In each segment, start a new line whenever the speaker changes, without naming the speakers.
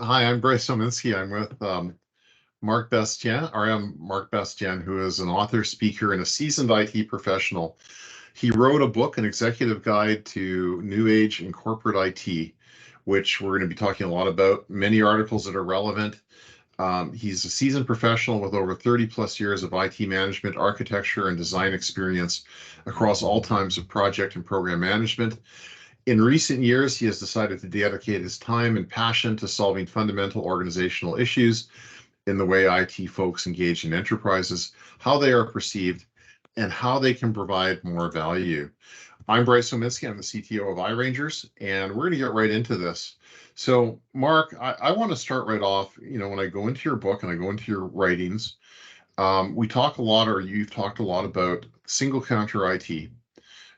Hi, I'm Bryce Sominski. I'm with Mark Bastien, or I'm Mark Bastien, who is an author, speaker, and a seasoned IT professional. He wrote a book, An Executive Guide to New Age and Corporate IT, which we're going to be talking a lot about. Many articles that are relevant. He's a seasoned professional with over 30 plus years of IT management, architecture, and design experience across all times of project and program management. In recent years, he has decided to dedicate his time and passion to solving fundamental organizational issues in the way IT folks engage in enterprises, how they are perceived, and how they can provide more value. I'm Bryce Sominski. I'm the CTO of iRangers, and we're going to get right into this. So, Mark, I want to start right off. When I go into your book and I go into your writings, we talk a lot, or you've talked a lot about single counter IT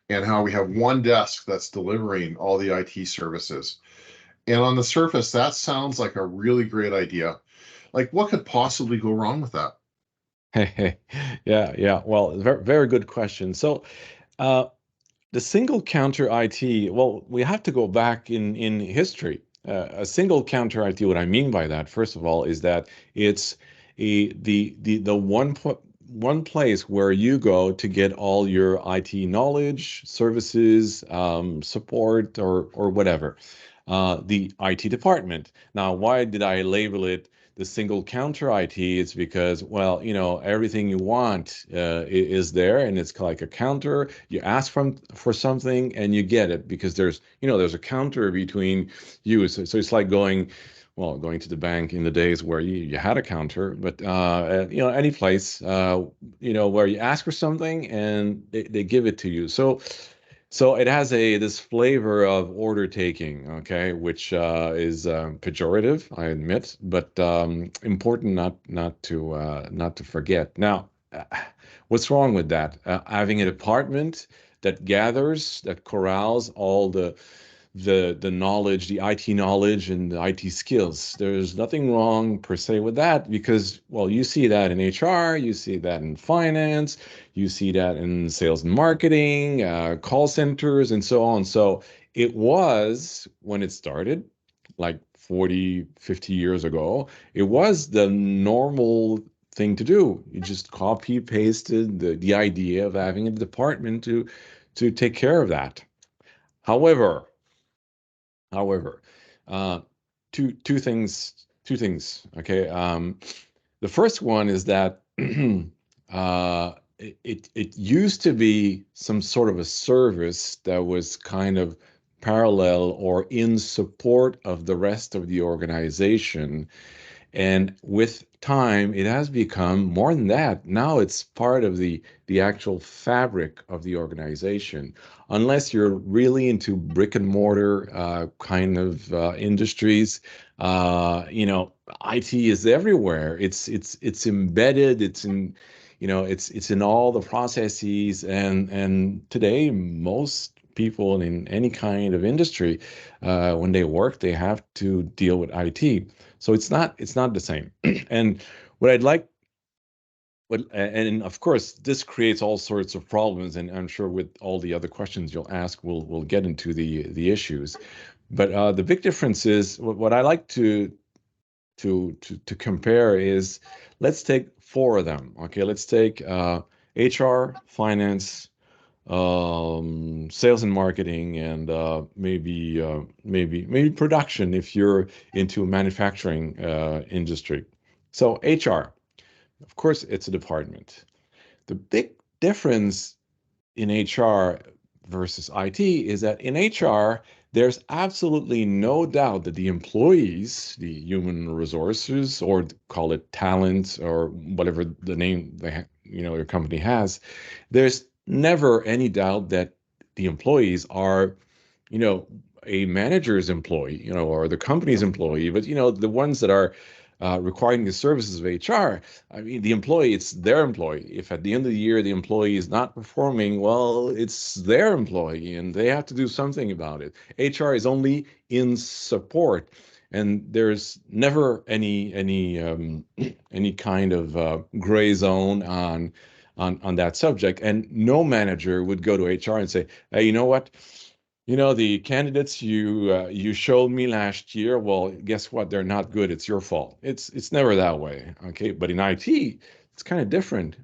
and how we have one desk that's delivering all the IT services. And on the surface, that sounds like a really great idea. Like, what could possibly go wrong with that?
Yeah, yeah. Well, very, very good question. So, uh, the single counter IT, well, we have to go back in history. A single counter IT, what I mean by that, first of all, is that it's the one place where you go to get all your IT knowledge, services, support, or whatever. The IT department. Now, why did I label it the single counter IT? It's because, well, everything you want is there, and it's like a counter. You ask for something, and you get it because there's a counter between you. So it's like going to the bank in the days where you had a counter, but any place where you ask for something and they give it to you. So it has this flavor of order taking, okay, which is pejorative, I admit, but important not to forget. Now, what's wrong with that? Having a department that corrals all the knowledge, the IT knowledge and the IT skills. There's nothing wrong per se with that because, well, you see that in HR, you see that in finance, you see that in sales and marketing, call centers, and so on. So it was, when it started, like 40, 50 years ago, it was the normal thing to do. You just copy pasted the idea of having a department to take care of that. However, However, uh, two things. Okay. The first one is that it used to be some sort of a service that was kind of parallel or in support of the rest of the organization, and with time, it has become more than that. Now it's part of the actual fabric of the organization. Unless you're really into brick and mortar kind of industries, IT is everywhere. It's embedded. It's in all the processes. And today, most people in any kind of industry, when they work, they have to deal with IT. So it's not the same. And what I'd like, and of course, this creates all sorts of problems, and I'm sure with all the other questions you'll ask, we'll get into the issues. But the big difference is what I like to compare is, let's take four of them. Okay, let's take HR, finance, sales and marketing, and maybe production if you're into manufacturing industry. So HR, of course, it's a department. The big difference in HR versus IT is that in HR, there's absolutely no doubt that the employees, the human resources, or call it talent, or whatever the name your company has, there's never any doubt that the employees are, you know, a manager's employee, or the company's employee, but the ones that are requiring the services of HR. I mean, the employee, it's their employee. If at the end of the year the employee is not performing, well, it's their employee and they have to do something about it. HR is only in support, and there's never any any kind of gray zone on that subject. And no manager would go to HR and say, "Hey, you know what? The candidates you showed me last year, well, guess what? They're not good. It's your fault. It's never that way, okay? But in IT, it's kind of different.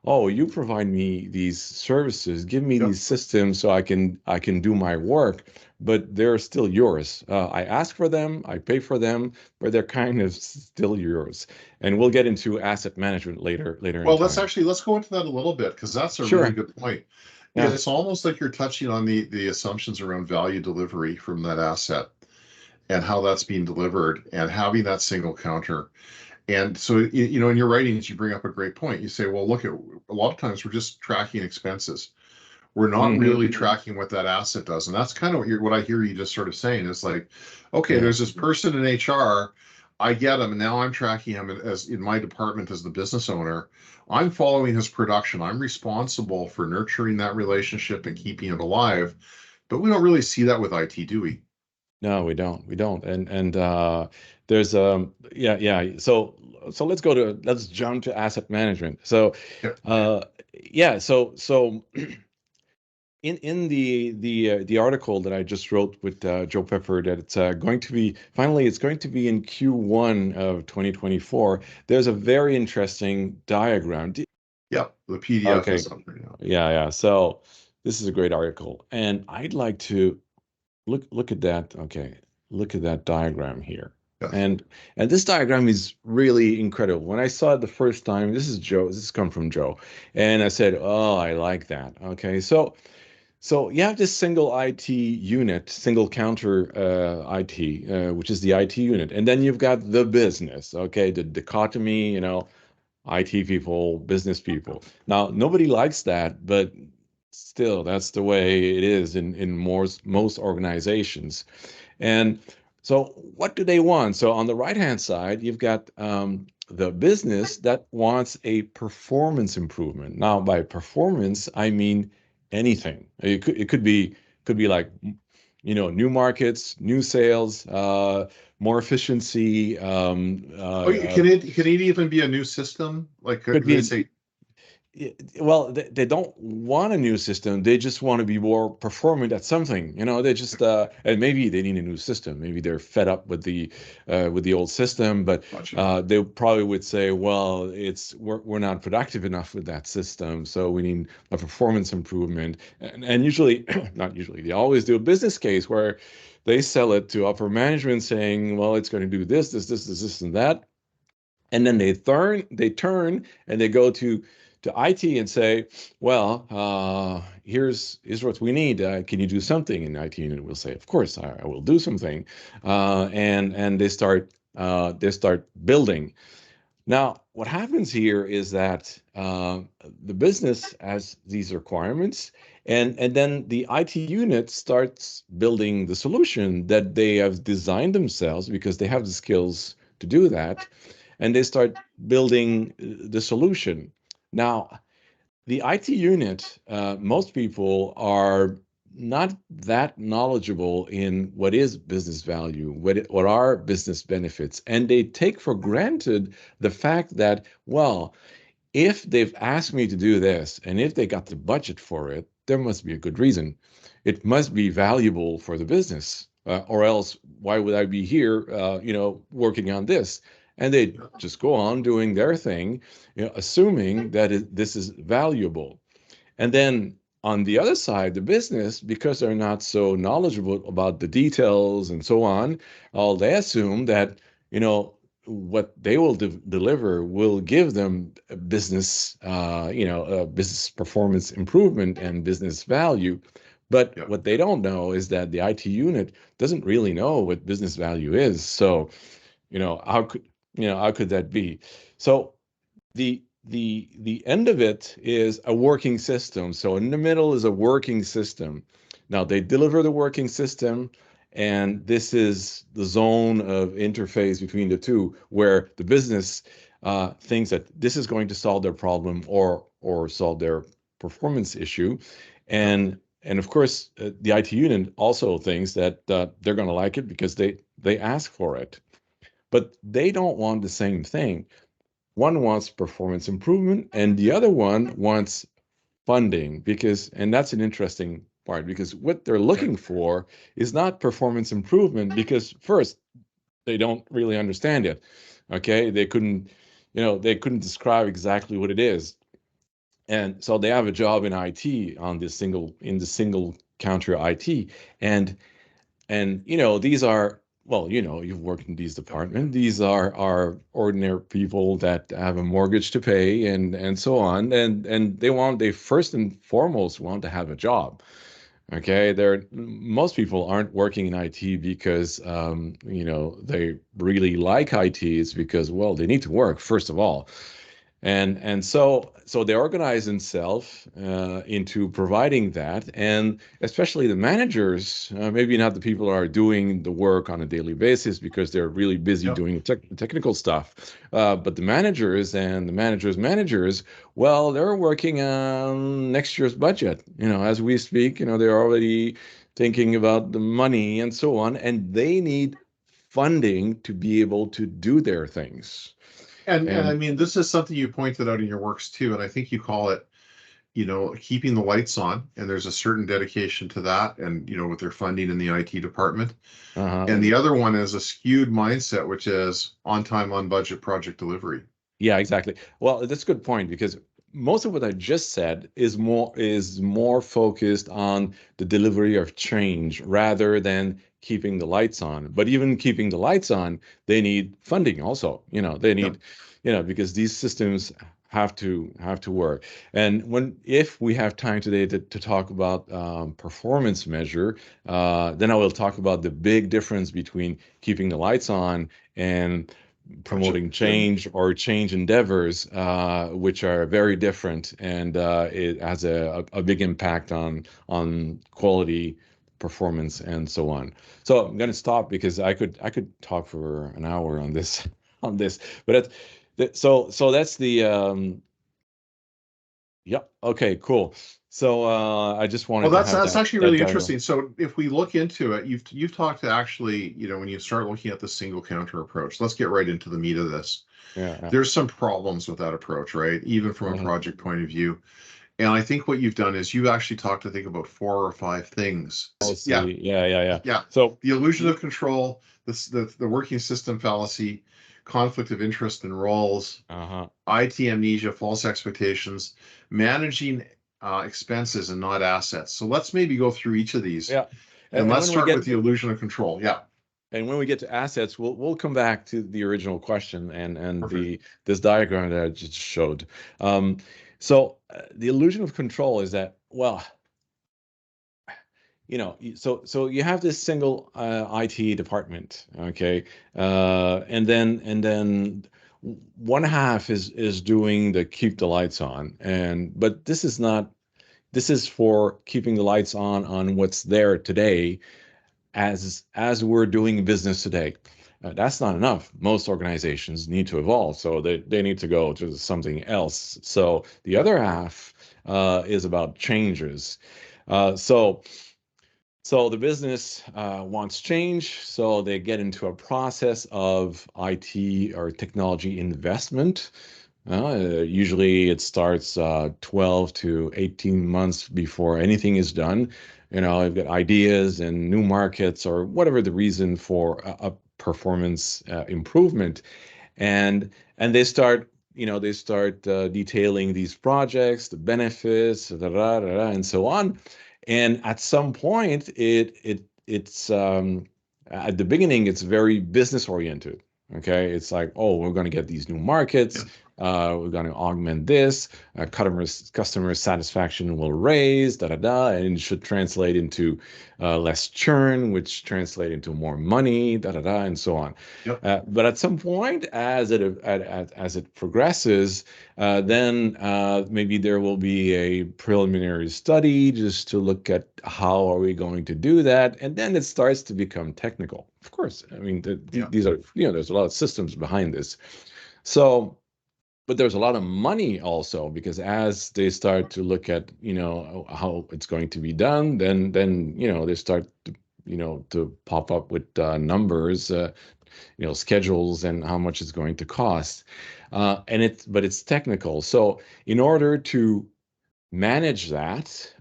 Oh, you provide me these services, give me
Yep.
these systems so I can do my work, but they're still yours. I ask for them, I pay for them, but they're kind of still yours. And we'll get into asset management later in
Well,
time.
let's go into that a little bit because that's a really
Sure.
good point.
Yeah.
It's almost like you're touching on the assumptions around value delivery from that asset and how that's being delivered and having that single counter. And so, in your writings, you bring up a great point. You say, well, look, at a lot of times we're just tracking expenses. We're not
Hmm.
really tracking what that asset does. And that's kind of what I hear you just sort of saying is like, okay,
Yeah.
there's this person in HR. I get him, and now I'm tracking him as in my department as the business owner. I'm following his production. I'm responsible for nurturing that relationship and keeping it alive. But we don't really see that with IT, do we?
No, we don't. We don't. And there's yeah. So let's jump to asset management. So
Yep.
yeah, so in the article that I just wrote with Joe Pepper, that it's going to be finally it's going to be in Q1 of 2024. There's a very interesting diagram.
Yep. The PDF
Okay.
is up right now.
Yeah. So this is a great article, and I'd like to look at that. Okay, look at that diagram here.
Yes.
And this diagram is really incredible. When I saw it the first time, this is Joe. This has come from Joe, and I said, "Oh, I like that." Okay, so you have this single IT unit, single counter IT, which is the IT unit, and then you've got the business. Okay, the dichotomy. IT people, business people. Now, nobody likes that, but still, that's the way it is in most organizations. And so, what do they want? So, on the right-hand side, you've got the business that wants a performance improvement. Now, by performance, I mean anything. It could be like new markets, new sales, more efficiency.
Oh, can it even be a new system? Like,
Could
they
be
say,
well, they don't want a new system. They just want to be more performant at something. They just and maybe they need a new system. Maybe they're fed up with the old system, but
gotcha.
they probably would say, well, we're not productive enough with that system, so we need a performance improvement. And usually, not usually, they always do a business case where they sell it to upper management, saying, well, it's going to do this, and that, and then they turn and they go to IT and say, well, here's what we need. Can you do something? And IT unit will say, of course, I will do something. And they start building. Now, what happens here is that the business has these requirements, and then the IT unit starts building the solution that they have designed themselves because they have the skills to do that, and they start building the solution. Now, the IT unit, most people are not that knowledgeable in what is business value, what are business benefits, and they take for granted the fact that, well, if they've asked me to do this and if they got the budget for it, there must be a good reason. It must be valuable for the business, or else why would I be here, working on this? And they just go on doing their thing, assuming that this is valuable. And then on the other side, the business, because they're not so knowledgeable about the details and so on, they assume that, what they will deliver will give them a business performance improvement and business value. But
Yeah.
what they don't know is that the IT unit doesn't really know what business value is. So, how could that be? So the end of it is a working system. So in the middle is a working system. Now they deliver the working system, and this is the zone of interface between the two, where the business thinks that this is going to solve their problem or solve their performance issue,
Yeah.
and of course the IT unit also thinks that they're going to like it because they ask for it, but they don't want the same thing. One wants performance improvement and the other one wants funding, and that's an interesting part, because what they're looking for is not performance improvement, because first, they don't really understand it. Okay, they couldn't, they couldn't describe exactly what it is. And so they have a job in IT on this single counter IT. And these are, well, you've worked in these departments. These are ordinary people that have a mortgage to pay and so on. And they first and foremost want to have a job. Okay, most people aren't working in IT because they really like IT. It's because, well, they need to work first of all. And so they organize themselves into providing that, and especially the managers, maybe not the people who are doing the work on a daily basis because they're really busy doing technical stuff, but the managers and the managers, well, they're working on next year's budget. As we speak, they're already thinking about the money and so on, and they need funding to be able to do their things.
And I mean, this is something you pointed out in your works too, and I think you call it, keeping the lights on, and there's a certain dedication to that, and with their funding in the IT department. And the other one is a skewed mindset, which is on time, on budget project delivery.
Yeah, exactly. Well, that's a good point, because most of what I just said is more focused on the delivery of change rather than keeping the lights on. But even keeping the lights on, they need funding also. They need, because these systems have to work. And if we have time today to talk about performance measure, then I will talk about the big difference between keeping the lights on and promoting change or change endeavors, which are very different, and it has a big impact on quality, performance, and so on. So I'm going to stop because I could talk for an hour on this but so that's the yeah, okay, cool. So I just wanted
Well,
to have
that's
that
actually really
diagram.
interesting. So if we look into it, you've talked to actually, when you start looking at the single counter approach, let's get right into the meat of this.
Yeah.
There's some problems with that approach, right? Even from a project point of view. And I think what you've done is you've actually talked, I think, about 4 or 5 things.
Yeah.
So the illusion of control, the working system fallacy, conflict of interest and roles, IT amnesia, false expectations, managing expenses and not assets. So let's maybe go through each of these.
Yeah.
And let's start with the illusion of control. Yeah.
And when we get to assets, we'll come back to the original question and
Perfect.
this diagram that I just showed. So the illusion of control is that, well, so you have this single IT department, okay, and then one half is doing the keep the lights on, but this is for keeping the lights on what's there today, as we're doing business today. That's not enough. Most organizations need to evolve, so they need to go to something else. So the other half is about changes. So the business wants change, so they get into a process of IT or technology investment. Usually it starts 12 to 18 months before anything is done. I've got ideas and new markets or whatever the reason for a performance improvement. And they start detailing these projects, the benefits, and so on. And at some point, it's at the beginning, it's very business oriented. Okay, it's like, oh, we're going to get these new markets. We're going to augment this. Customer satisfaction will raise, and it should translate into less churn, which translate into more money, and so on. But at some point, as it progresses, then maybe there will be a preliminary study just to look at how are we going to do that, and then it starts to become technical. Of course, I mean these are there's a lot of systems behind this, so. But there's a lot of money also, because as they start to look at how it's going to be done, then they start to pop up with numbers, schedules, and how much it's going to cost, but it's technical. So in order to manage that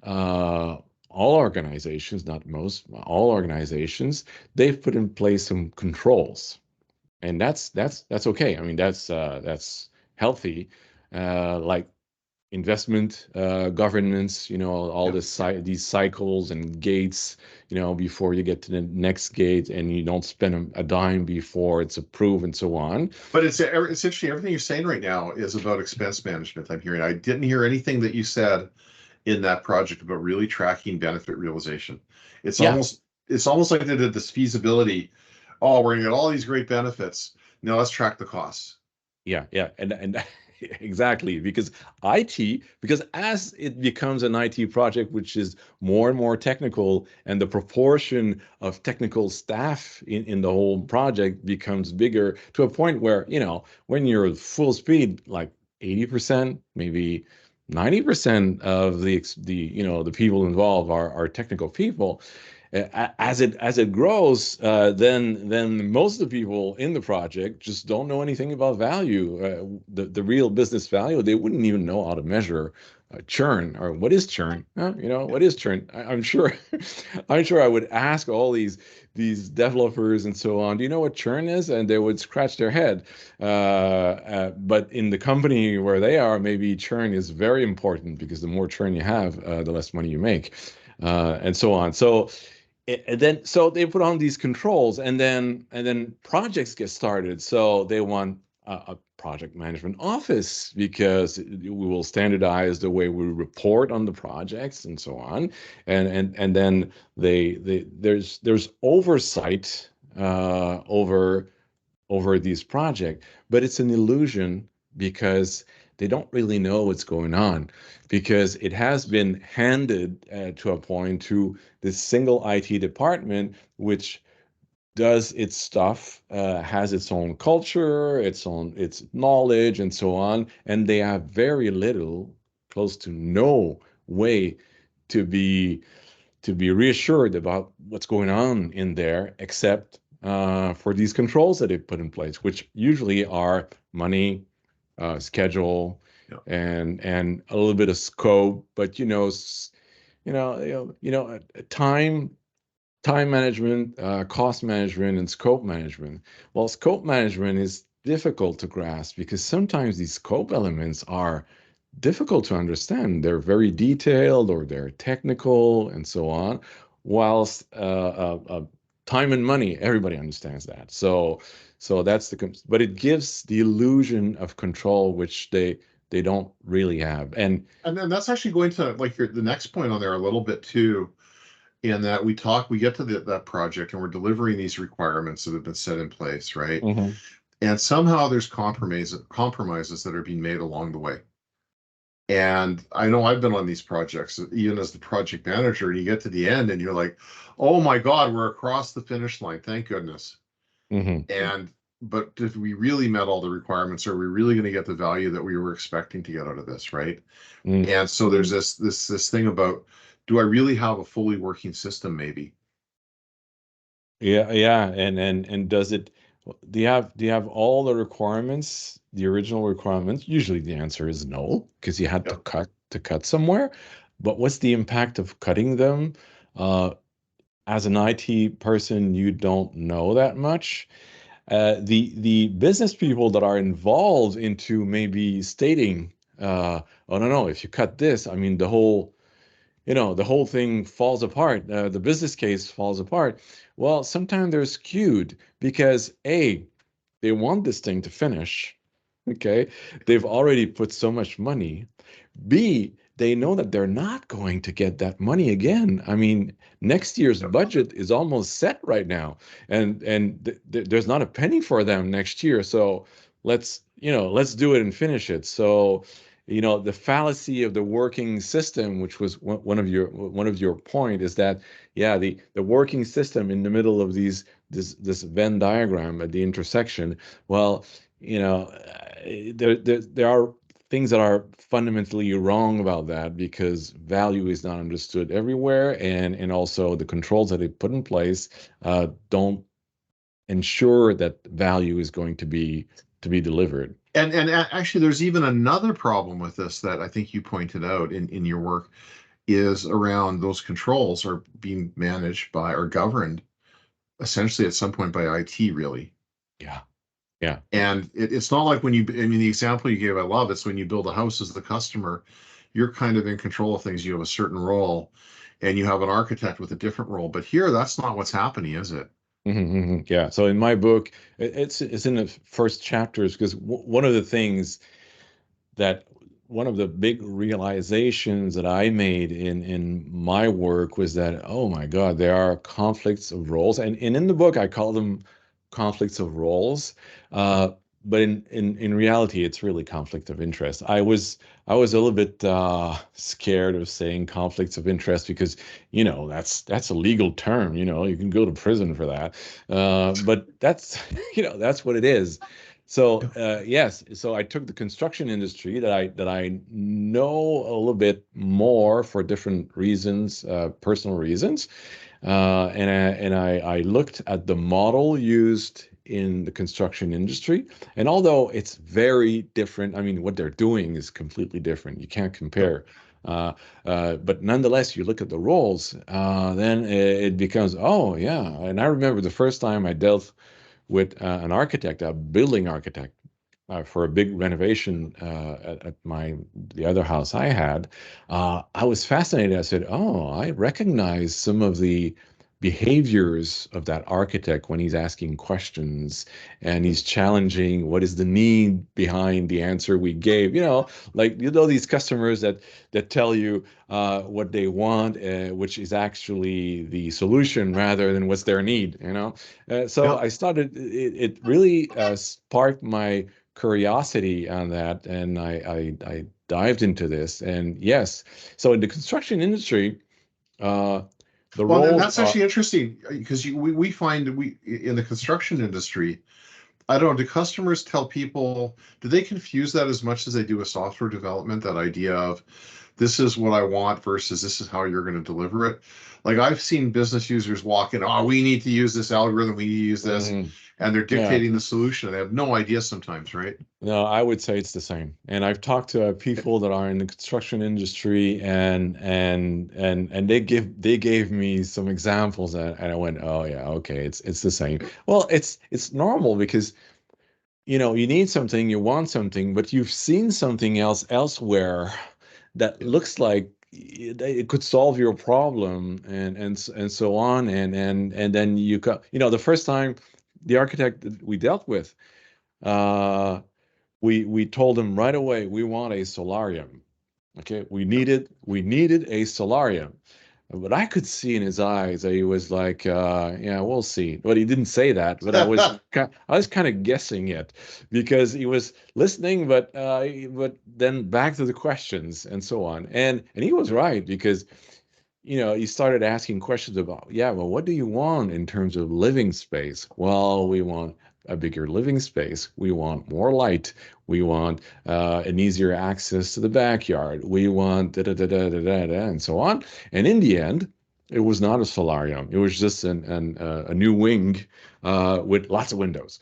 all organizations, not most, all organizations, they've put in place some controls, and that's okay. I mean, that's healthy, like investment governance, all
Yeah.
this these cycles and gates, before you get to the next gate, and you don't spend a dime before it's approved and so on.
But it's interesting. Everything you're saying right now is about expense management. I'm hearing. I didn't hear anything that you said in that project about really tracking benefit realization. It's
Yeah,
almost it's almost like they did this feasibility. Oh, we're gonna get all these great benefits. Now let's track the costs.
yeah, and exactly, because because as it becomes an IT project, which is more and more technical, and the proportion of technical staff in the whole project becomes bigger to a point where, when you're full speed, like 80%, maybe 90% of the people involved are technical people. As it grows, then most of the people in the project just don't know anything about value, the real business value. They wouldn't even know how to measure churn, or what is churn.
Yeah.
What is churn? I'm sure, I'm sure I would ask all these developers and so on. Do you know what churn is? And they would scratch their head. But in the company where they are, maybe churn is very important, because the more churn you have, the less money you make, and so on. So they put on these controls, and then projects get started. So they want a project management office, because we will standardize the way we report on the projects and so on. And then there's oversight over these projects, but it's an illusion, because they don't really know what's going on, because it has been handed to a point to this single IT department, which does its stuff, has its own culture, its knowledge, and so on, and they have very little, close to no way to be reassured about what's going on in there, except for these controls that they put in place, which usually are money, schedule,
Yeah.
and a little bit of scope. But time management, cost management, and scope management. Well, scope management is difficult to grasp, because sometimes these scope elements are difficult to understand. They're very detailed, or they're technical, and so on. Whilst time and money, everybody understands that. So that's but it gives the illusion of control, which they don't really have.
And then that's actually going to like the next point on there a little bit too, in that we get to that project and we're delivering these requirements that have been set in place, right?
Mhm.
And somehow there's compromises that are being made along the way. And I know I've been on these projects, even as the project manager, and you get to the end and you're like, oh my God, we're across the finish line. Thank goodness.
Mhm.
And but if we really met all the requirements, are we really going to get the value that we were expecting to get out of this, right?
Mm.
And so there's this thing about, do I really have a fully working system, maybe?
Yeah, yeah, and do you have all the requirements, the original requirements? Usually the answer is no, because you had to
Yep.
cut somewhere. But what's the impact of cutting them? Uh, as an IT person, you don't know that much. The business people that are involved into maybe stating, oh no, if you cut this, I mean the whole thing falls apart. The business case falls apart. Well, sometimes they're skewed, because A, they want this thing to finish. Okay. They've already put so much money. B, they know that they're not going to get that money again. I mean, next year's
Yep.
budget is almost set right now, and there's not a penny for them next year. So let's do it and finish it. So, the fallacy of the working system, which was one of your point, is that, yeah, the working system in the middle of this Venn diagram at the intersection. Well, there are things that are fundamentally wrong about that, because value is not understood everywhere, and also the controls that they put in place don't ensure that value is going to be delivered.
And actually, there's even another problem with this that I think you pointed out in your work. is around those controls are being managed by or governed essentially at some point by IT, really.
Yeah. Yeah.
And it's not like when you, I mean, the example you gave, I love, it's when you build a house as the customer, you're kind of in control of things. You have a certain role and you have an architect with a different role. But here, that's not what's happening, is it?
Yeah. So in my book, it's in the first chapters because one of the things that one of the big realizations that I made in my work was that, oh my God, there are conflicts of roles, and in the book I call them conflicts of roles, uh, but in reality it's really conflict of interest. I was a little bit scared of saying conflicts of interest because that's a legal term. You can go to prison for that, but that's that's what it is. So yes, so I took the construction industry that I know a little bit more for different reasons, personal reasons, and I looked at the model used in the construction industry, and although it's very different, I mean, what they're doing is completely different. You can't compare. Uh, but nonetheless, you look at the roles, then it becomes, oh yeah. And I remember the first time I dealt with an architect, a building architect, for a big renovation at the other house I had. I was fascinated. I said, "Oh, I recognize some of the behaviors of that architect when he's asking questions and he's challenging what is the need behind the answer we gave." Like these customers that tell you what they want, which is actually the solution rather than what's their need. So
Yeah.
I started. It really sparked my curiosity on that, and I dived into this. And yes, so in the construction industry, uh, the
Well, and
roles
that's
are.
actually interesting because we find that we in the construction industry, I don't know, do customers tell people, do they confuse that as much as they do with software development? That idea of this is what I want versus this is how you're going to deliver it. Like I've seen business users walk in, oh, we need to use this algorithm, we need to use this,
Mhm.
and they're
Yeah.
dictating the solution. They have no idea sometimes, right?
No, I would say it's the same. And I've talked to people that are in the construction industry, and they gave me some examples, and I went, oh yeah, okay, it's the same. Well, it's normal because you need something, you want something, but you've seen something else elsewhere that
Yeah.
looks like it could solve your problem, and so on, and then the first time the architect that we dealt with, uh, we told him right away we want a solarium. Okay, we needed a solarium. But I could see in his eyes that he was like, "Yeah, we'll see." But he didn't say that. But I was kind of guessing it because he was listening, but then back to the questions and so on. And he was right because he started asking questions about, yeah, well, what do you want in terms of living space? Well, we want a bigger living space. We want more light. We want an easier access to the backyard. We want da da da da da da da, and so on. And in the end, it was not a solarium. It was just a new wing with lots of windows.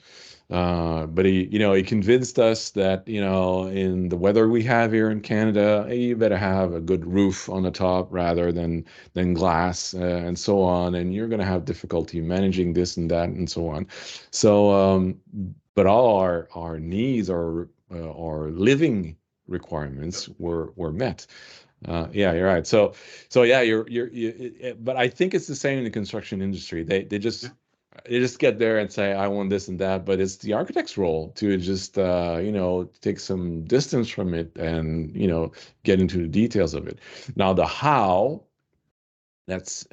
But he convinced us that, in the weather we have here in Canada, you better have a good roof on the top rather than glass, and so on. And you're going to have difficulty managing this and that and so on. So, but all our needs, our living requirements were met. Yeah, you're right. So yeah, but I think it's the same in the construction industry. They just get there and say, I want this and that, but it's the architect's role to just take some distance from it and get into the details of it. Now the how, that's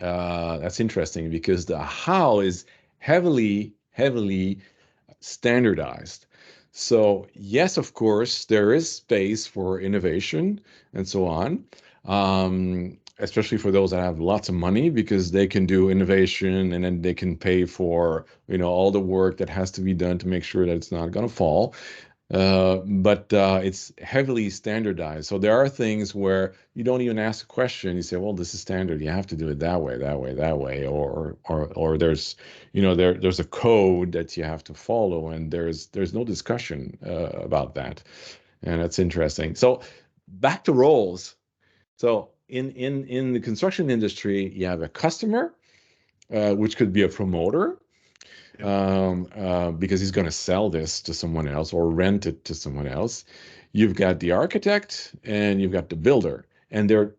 interesting because the how is heavily standardized. So yes, of course, there is space for innovation and so on, especially for those that have lots of money because they can do innovation and then they can pay for all the work that has to be done to make sure that it's not going to fall. But it's heavily standardized. So there are things where you don't even ask a question. You say, "Well, this is standard. You have to do it that way, that way, that way," or there's, there's a code that you have to follow, and there's no discussion about that, and that's interesting. So back to roles. So in the construction industry, you have a customer, which could be a promoter, because he's going to sell this to someone else or rent it to someone else. You've got the architect and you've got the builder, and they're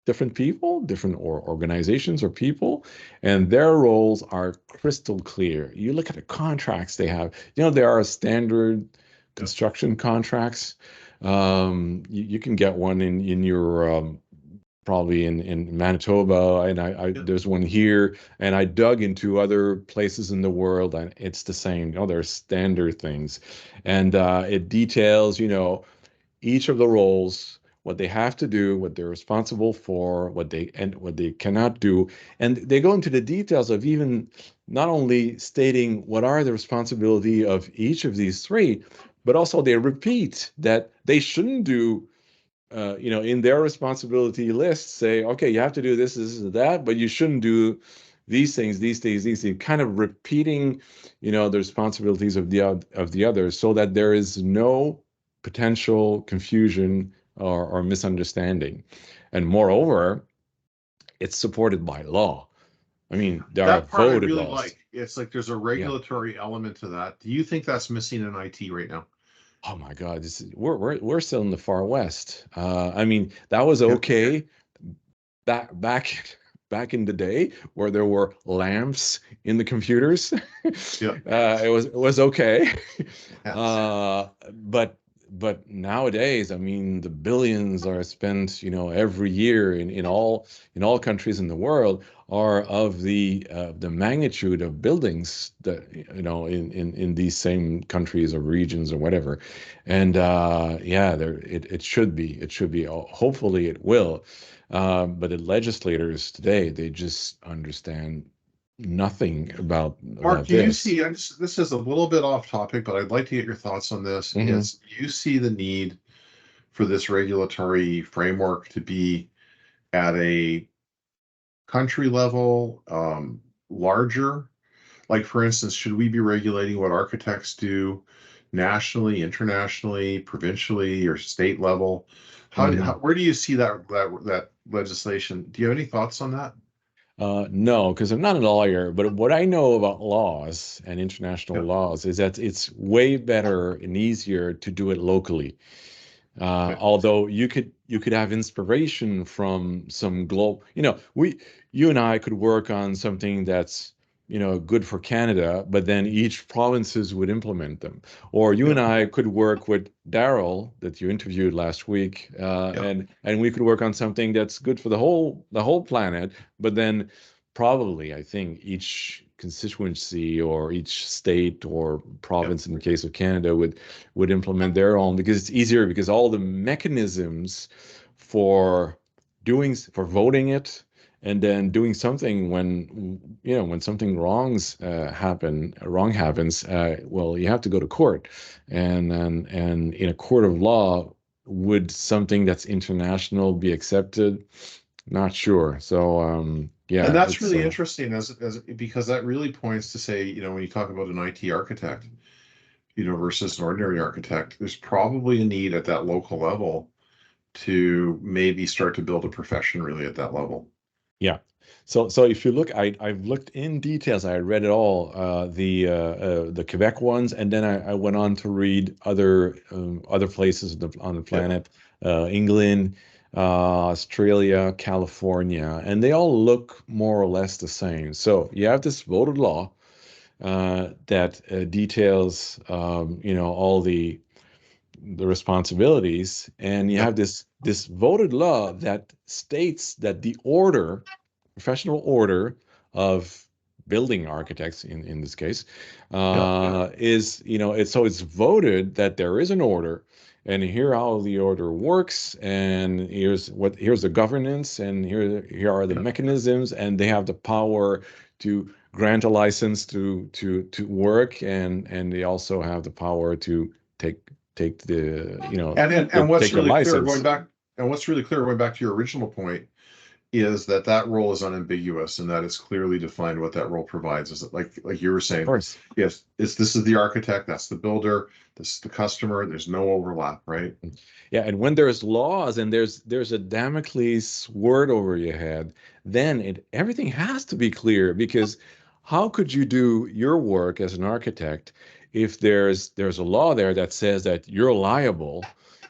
different people, different organizations or people, and their roles are crystal clear. You look at the contracts they have. There are standard construction contracts. You can get one in your probably in Manitoba, and there's one here, and I dug into other places in the world, and it's the same. There's standard things, and it details, each of the roles, what they have to do, what they're responsible for, what they cannot do, and they go into the details of even not only stating what are the responsibility of each of these three, but also they repeat that they shouldn't do. In their responsibility list, say, okay, you have to do this, that, but you shouldn't do these things, these things, these things, kind of repeating, the responsibilities of the others, so that there is no potential confusion or misunderstanding. And moreover, it's supported by law. I mean, there are
That part I
voted
really
laws.
like. It's like there's a
Yeah.
regulatory element to that. Do you think that's missing in IT right now?
Oh my God, we're still in the far west. I mean, that was
Yeah.
okay back in the day where there were lamps in the computers.
Yeah.
It was okay.
Yes.
But nowadays, I mean, the billions are spent, every year in all countries in the world, are of the magnitude of buildings that, in these same countries or regions or whatever. And yeah, it should be. Hopefully it will. But the legislators today, they just understand nothing
Mark,
about
do you
this.
see, this is a little bit off topic, but I'd like to get your thoughts on this.
Hmm.
Is you see the need for this regulatory framework to be at a country level, larger? Like, for instance, should we be regulating what architects do nationally, internationally, provincially, or state level? Where do you see that legislation? Do you have any thoughts on that?
No, because I'm not a lawyer, but what I know about laws and international
Yeah,
laws is that it's way better and easier to do it locally.
yeah,
Although you could have inspiration from some global, you and I could work on something that's, good for Canada, but then each provinces would implement them. Or you
yeah,
and I could work with Daryl that you interviewed last week,
yeah,
and we could work on something that's good for the whole planet, but then probably I think each constituency or each state or
yeah.
province in the case of Canada would implement their own, because it's easier, because all the mechanisms for for voting it and then doing something when something wrong happens, well, you have to go to court, and in a court of law, would something that's international be accepted? Not sure. So
And
yeah,
that's
it's
really interesting as because that really points to say, when you talk about an IT architect, versus an ordinary architect, there's probably a need at that local level to maybe start to build a profession really at that level.
Yeah. So if you look, I've looked in details. I read it all, the Quebec ones, and then I went on to read other places on the
Yeah,
planet, England, Australia, California, and they all look more or less the same. So you have this voted law that details, all the responsibilities, and you
yeah,
have this voted law that states that the order, professional order of building architects in this case,
yeah,
is, it's voted that there is an order, and here how the order works, and here's the governance, and here are the
yeah.
mechanisms, and they have the power to grant a license to work, and they also have the power to take
And
take a license.
what's really clear going back to your original point is that that role is unambiguous and that it's clearly defined what that role provides. Is it like you were
Of
saying?
course.
Yes, it's this is the architect, that's the builder, this is the customer. There's no overlap, right?
Yeah, and when there's laws and there's a Damocles sword over your head, then everything has to be clear because how could you do your work as an architect if there's a law there that says that you're liable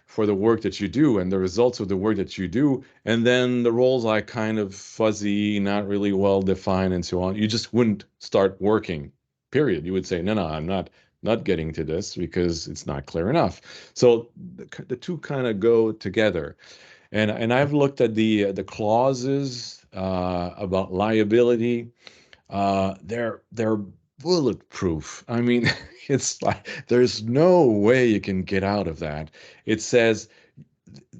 for the work that you do and the results of the work that you do, and then the roles are kind of fuzzy, not really well defined, and so on. You just wouldn't start working. Period. You would say, no, I'm not getting to this because it's not clear enough. So the two kind of go together. And I've looked at the clauses about liability. They're bulletproof. I mean, it's like there's no way you can get out of that. It says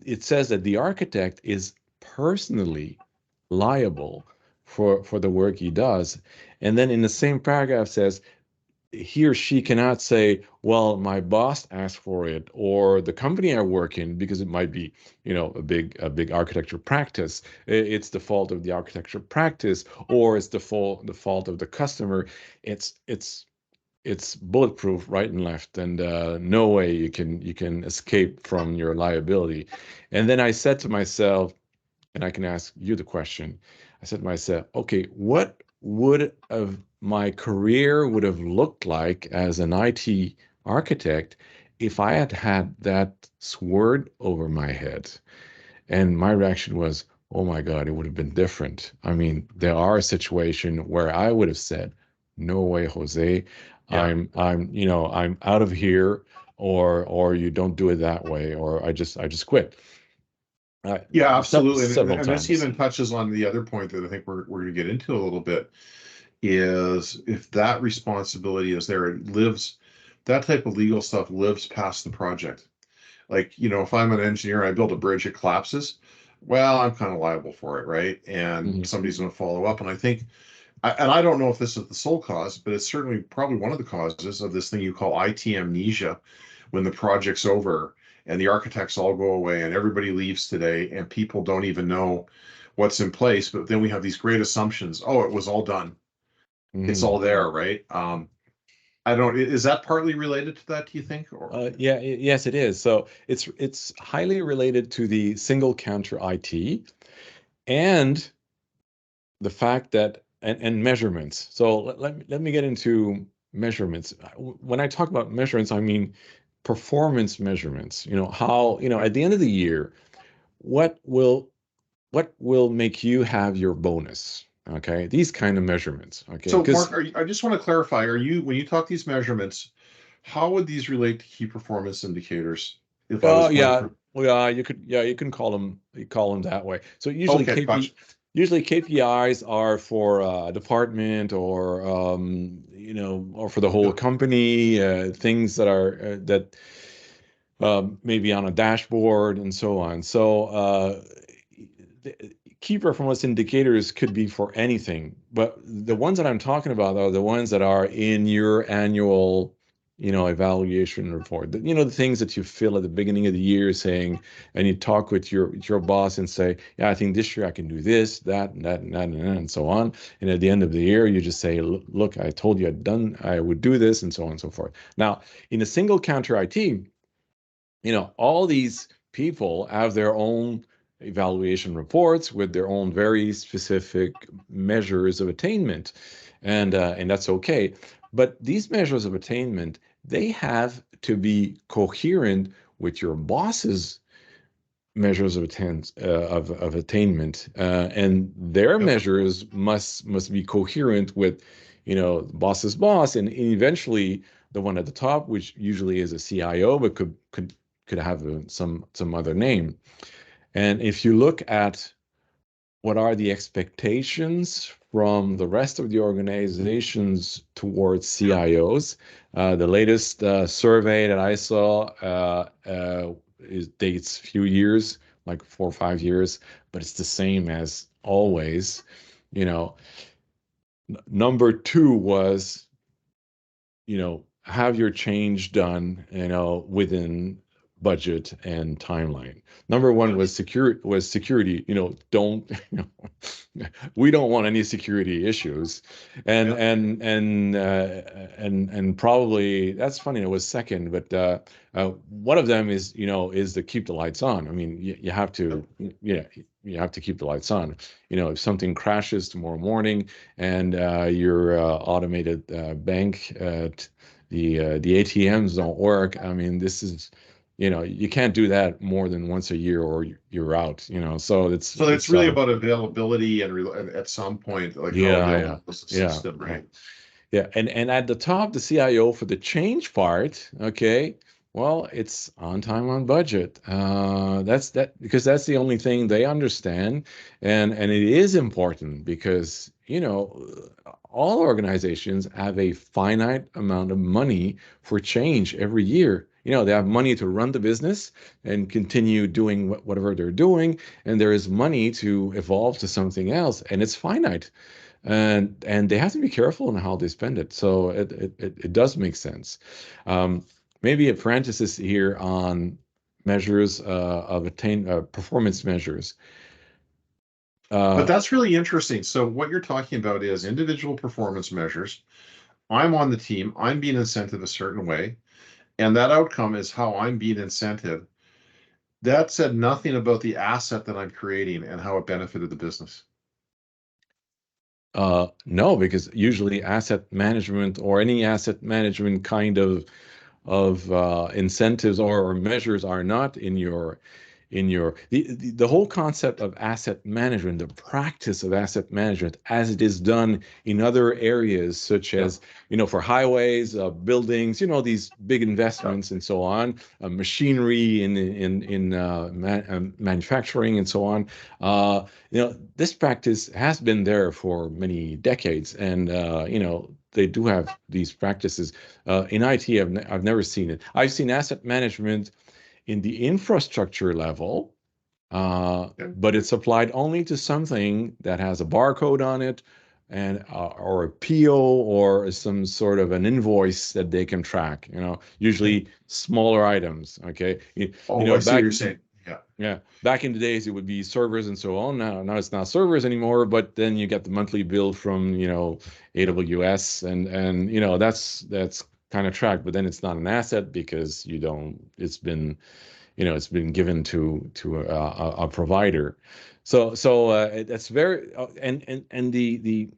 it says that the architect is personally liable for the work he does. And then in the same paragraph says he or she cannot say, well, my boss asked for it, or the company I work in, because it might be, a big architecture practice. It's the fault of the architecture practice, or it's the fault of the customer. It's bulletproof right and left, and no way you can escape from your liability. And then I said to myself, and I can ask you the question. I said to myself, okay, what would have my career would have looked like as an IT architect if I had had that sword over my head? And my reaction was, oh my God, it would have been different. I mean, there are a situation where I would have said, no way, Jose,
Yeah.
I'm out of here, or you don't do it that way, or I just quit. Uh,
Yeah, absolutely.
Several
And this
times.
even touches on the other point that I think we're going to get into a little bit is if that responsibility is there, it lives, that type of legal stuff lives past the project. Like, if I'm an engineer, I build a bridge, it collapses. Well, I'm kind of liable for it, right? And
Mhm.
somebody's going to follow up. And I think, and I don't know if this is the sole cause, but it's certainly probably one of the causes of this thing you call IT amnesia when the project's over and the architects all go away and everybody leaves today and people don't even know what's in place. But then we have these great assumptions. Oh, it was all done. It's
Mhm.
all there, right? I don't, is that partly related to that, do you think? Or
Yeah, yes, it is. So it's highly related to the single counter IT and the fact that and measurements. So let me get into measurements. When I talk about measurements, I mean performance measurements. How, at the end of the year, what will what will make you have your bonus? Okay, these kind of measurements. Okay,
so, Mark,
because
I just want to clarify, when you talk these measurements, how would these relate to key performance indicators if I was going
Yeah,
for,
well, you can call them that way. So usually
okay,
KP
gotcha.
usually KPIs are for a department or for the whole
Yep.
company, things that maybe on a dashboard and so on. So the key performance indicators could be for anything, but the ones that I'm talking about are the ones that are in your annual, evaluation report. The things that you fill at the beginning of the year saying, and you talk with your boss and say, yeah, I think this year I can do this, that, and that, and that, and so on. And at the end of the year, you just say, look, I told you I would do this, and so on and so forth. Now, in a single counter IT, all these people have their own evaluation reports with their own very specific measures of attainment, and that's okay. But these measures of attainment, they have to be coherent with your boss's measures of attainment, and their
Yep.
measures must be coherent with, boss's boss, and eventually the one at the top, which usually is a CIO, but could have some other name. And if you look at what are the expectations from the rest of the organizations towards CIOs, the latest survey that I saw dates few years, like 4 or 5 years, but it's the same as always. You know, Number two was, have your change done, within budget and timeline. Number one was security. Don't we don't want any security issues, and
Yeah.
and probably that's funny. It was second, but one of them is to keep the lights on. I mean, you have to, yeah, you have to keep the lights on. If something crashes tomorrow morning and your automated bank, the ATMs don't work. I mean, this is, you can't do that more than once a year or you're out. So
So it's really about availability and at some point, like how
yeah,
available is the
yeah,
system,
yeah.
right?
Yeah, and at the top, the CIO for the change part, okay, well, it's on time, on budget. That's that because that's the only thing they understand, and it is important because all organizations have a finite amount of money for change every year. They have money to run the business and continue doing whatever they're doing, and there is money to evolve to something else, and it's finite and they have to be careful in how they spend it. So it does make sense. Um, Maybe a parenthesis here on measures of performance measures.
But
Uh,
that's really interesting. So what you're talking about is individual performance measures. I'm on the team, I'm being incented a certain way, and that outcome is how I'm being incented. That said nothing about the asset that I'm creating and how it benefited the business.
no, because usually asset management or any asset management kind of incentives or measures are not in your the whole concept of asset management, the practice of asset management as it is done in other areas such
Yeah,
as for highways, buildings, these big
yeah.
investments and so on, machinery in manufacturing and so on. This practice has been there for many decades, and they do have these practices. In IT, I've never seen it. I've seen asset management in the infrastructure level,
Yeah.
but it's applied only to something that has a barcode on it and or a PO or some sort of an invoice that they can track,
Okay.
usually smaller items. Okay.
Oh, I see what
Back
you're saying. Yeah.
yeah, back in the days it would be servers and so on. Now it's not servers anymore, but then you get the monthly bill from
Yeah.
AWS and that's kind of tracked, but then it's not an asset because you don't. It's been given to a provider. So that's very and the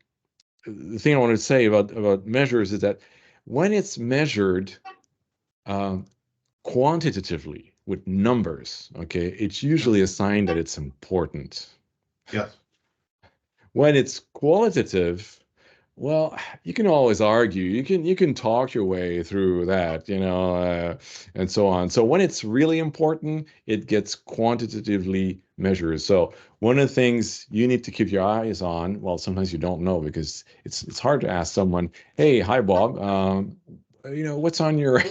thing I wanted to say about measures is that when it's measured um, quantitatively with numbers, okay, it's
Yeah.
usually a sign that it's important.
Yes.
When it's qualitative, well, you can always argue. You can talk your way through that, and so on. So when it's really important, it gets quantitatively measured. So one of the things you need to keep your eyes on, well, sometimes you don't know because it's hard to ask someone, "Hey, hi Bob, what's on your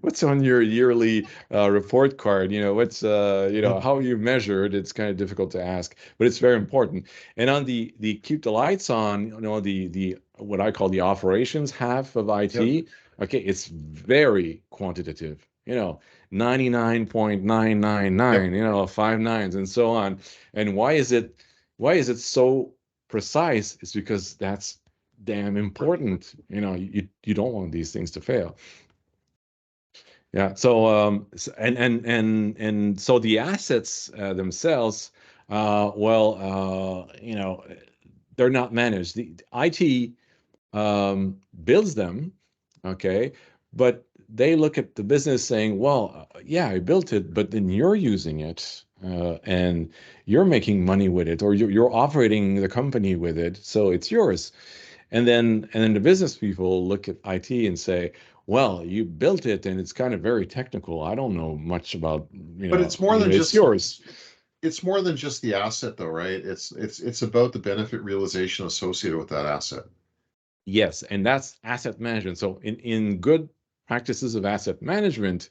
what's on your yearly report card?
Yeah.
How you measured?" It's kind of difficult to ask, but it's very important. And on the keep the lights on, the what I call the operations half of
Yep.
IT, okay, it's very quantitative. 99.999,
Yep.
five nines and so on. And why is it so precise? It's because that's damn important. You don't want these things to fail. Yeah. So and so the assets themselves, well, they're not managed. The IT builds them, okay, but they look at the business saying, well, yeah, I built it, but then you're using it, and you're making money with it, or you're operating the company with it, so it's yours. And then the business people look at IT and say, well, you built it and it's kind of very technical. I don't know much about,
But
it's yours.
it's more than just the asset though, right? It's about the benefit realization associated with that asset.
Yes, and that's asset management. So in good practices of asset management,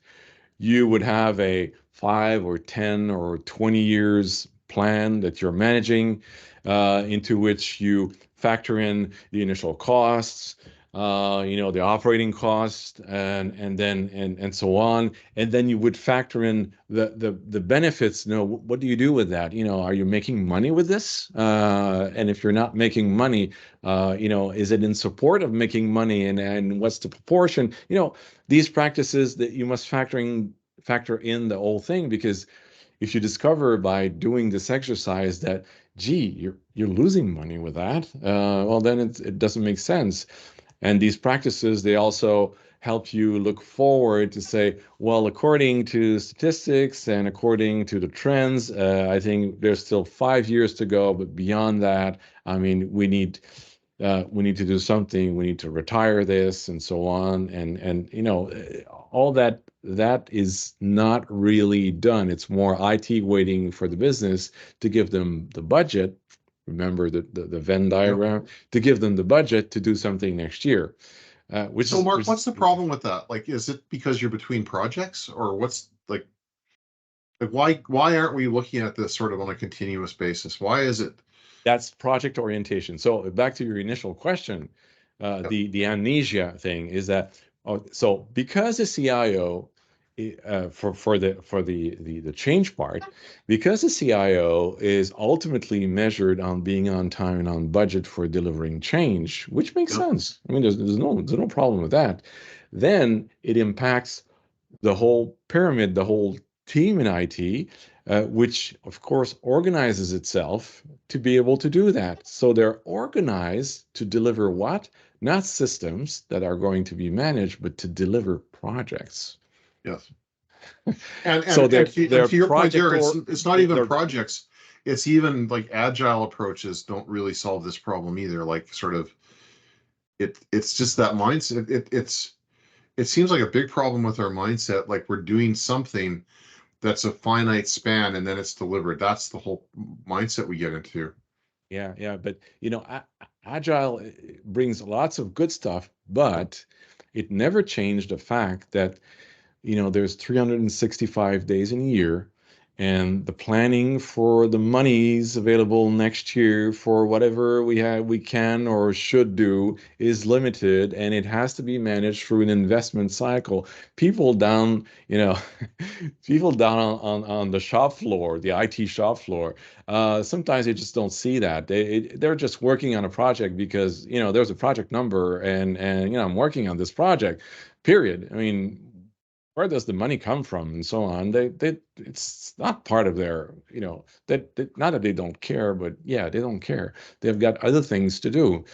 you would have a 5 or 10 or 20 years plan that you're managing, into which you factor in the initial costs, the operating cost and so on, and then you would factor in the benefits. What do you do with that? Are you making money with this? And if you're not making money, is it in support of making money, and what's the proportion? These practices that you must factor in the whole thing, because if you discover by doing this exercise that, gee, you're losing money with that, well, then it doesn't make sense. And these practices, they also help you look forward to say, well, according to statistics and according to the trends, I think there's still 5 years to go. But beyond that, I mean, we need to do something. We need to retire this and so on. And all that is not really done. It's more IT waiting for the business to give them the budget. Remember the Venn
Yep.
diagram, to give them the budget to do something next year.
So Mark, what's the problem with that? Like, is it because you're between projects, or what's like why aren't we looking at this sort of on a continuous basis? Why is it?
That's project orientation. So back to your initial question,
Yep.
the amnesia thing is that, so because the CIO, for the change part, because the CIO is ultimately measured on being on time and on budget for delivering change, which makes
Yep.
sense. I mean, there's no problem with that. Then it impacts the whole pyramid, the whole team in IT, which of course organizes itself to be able to do that. So they're organized to deliver what? Not systems that are going to be managed, but to deliver projects.
Yes. And
So
and to your point
project,
there,
or
it's not even
they're
projects. It's even like agile approaches don't really solve this problem either. Like sort of it's just that mindset. It seems like a big problem with our mindset. Like we're doing something that's a finite span and then it's delivered. That's the whole mindset we get into.
yeah, but agile brings lots of good stuff, but it never changed the fact that there's 365 days in a year, and the planning for the monies available next year for whatever we can or should do is limited, and it has to be managed through an investment cycle. People down, people down on the shop floor, the IT shop floor, sometimes they just don't see that. They're just working on a project because there's a project number, and I'm working on this project. Period. I mean, where does the money come from and so on. It's not part of their, not that they don't care, but yeah, they don't care. They've got other things to do.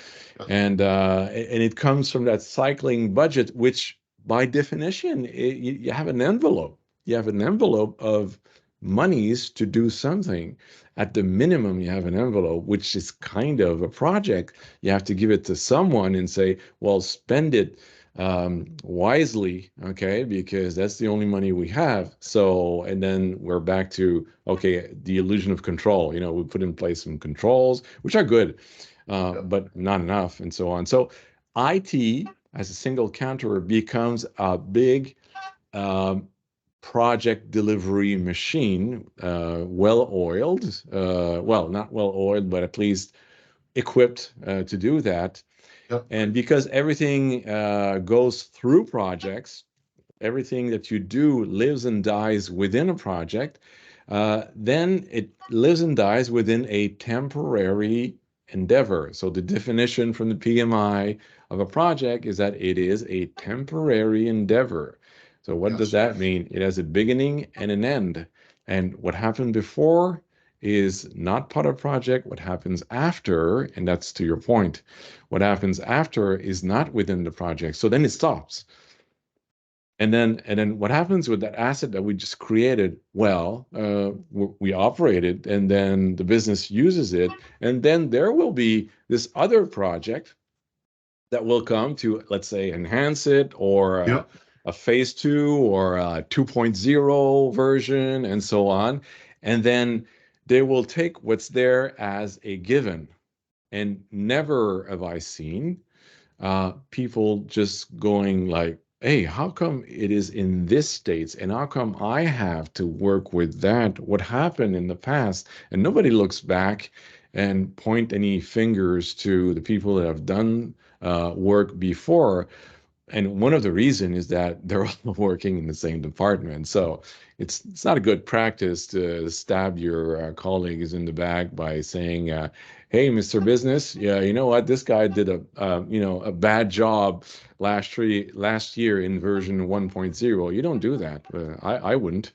And it comes from that cycling budget, which by definition, you have an envelope. You have an envelope of monies to do something. At the minimum, you have an envelope, which is kind of a project. You have to give it to someone and say, well, spend it wisely, okay, because that's the only money we have. So, and then we're back to, okay, the illusion of control. We put in place some controls, which are good, but not enough, and so on. So, IT as a single counter becomes a big project delivery machine, well oiled, well, not well oiled, but at least equipped to do that.
Yep.
And because everything goes through projects, everything that you do lives and dies within a project, then it lives and dies within a temporary endeavor. So the definition from the PMI of a project is that it is a temporary endeavor. So what does that mean? It has a beginning and an end. And what happened before is not part of project. What happens after, and that's to your point, what happens after is not within the project. So then it stops. And then what happens with that asset that we just created? Well, we operate it, and then the business uses it, and then there will be this other project that will come to, let's say, enhance it, or
Yep.
a phase 2 or a 2.0 version, and so on. And then they will take what's there as a given. And never have I seen people just going like, hey, how come it is in this states, and how come I have to work with that? What happened in the past? And nobody looks back and point any fingers to the people that have done work before. And one of the reasons is that they're all working in the same department. So it's not a good practice to stab your colleagues in the back by saying, "Hey, Mr. Business, yeah, you know what? This guy did a bad job last year in version 1.0." You don't do that. I wouldn't,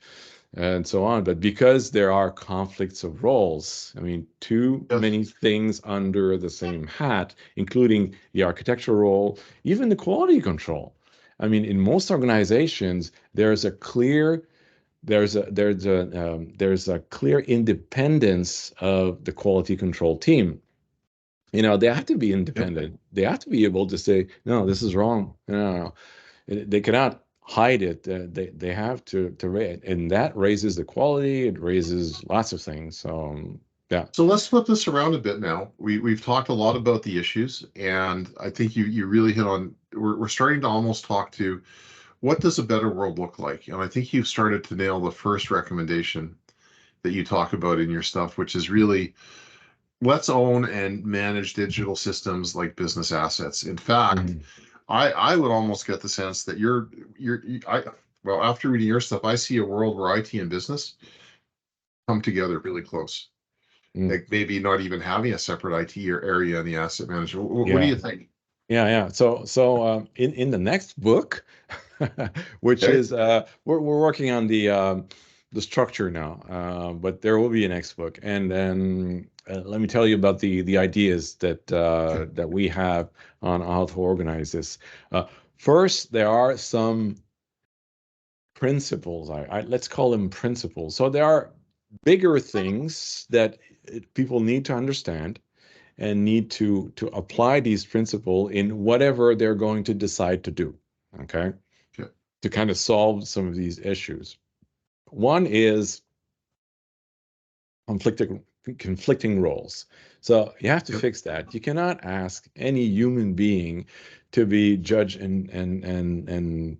and so on. But because there are conflicts of roles, I mean, too
Yes.
many things under the same hat, including the architectural role, even the quality control. I mean, in most organizations, there's a clear independence of the quality control team. They have to be
Yep.
independent. They have to be able to say, no, this is wrong. No. They cannot hide it. They have to raise, and that raises the quality. It raises lots of things. So yeah.
So let's flip this around a bit now. We've talked a lot about the issues, and I think you really hit on. We're starting to almost talk to what does a better world look like, and I think you've started to nail the first recommendation that you talk about in your stuff, which is really let's own and manage digital systems like business assets. In fact,
Mhm.
I would almost get the sense that well, after reading your stuff, I see a world where IT and business come together really close.
Mm.
Like maybe not even having a separate IT or area in the asset management. What do
Yeah.
you think?
Yeah. So in the next book, which
Okay.
is we're working on the structure now, but there will be a next book, and then let me tell you about the ideas that we have on how to organize this. First, there are some principles. Let's call them principles. So there are bigger things that people need to understand and need to apply these principles in whatever they're going to decide to do. Okay,
Okay.
to kind of solve some of these issues. One is conflicting roles. So you have to
Yep.
fix that. You cannot ask any human being to be judge and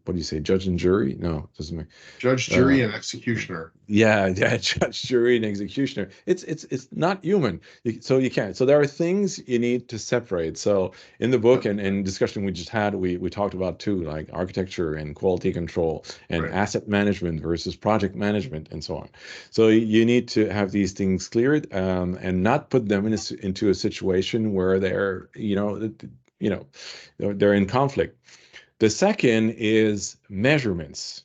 what do you say, judge and jury? No, it doesn't make
Judge,
uh,
jury, and executioner.
yeah, judge, jury, and executioner. It's not human. So you can't. So there are things you need to separate. So in the book
Yep.
and discussion we just had, we talked about too, like architecture and quality control and
Right.
asset management versus project management and so on. So you need to have these things cleared and not put them into a situation where they're in conflict. The second is measurements.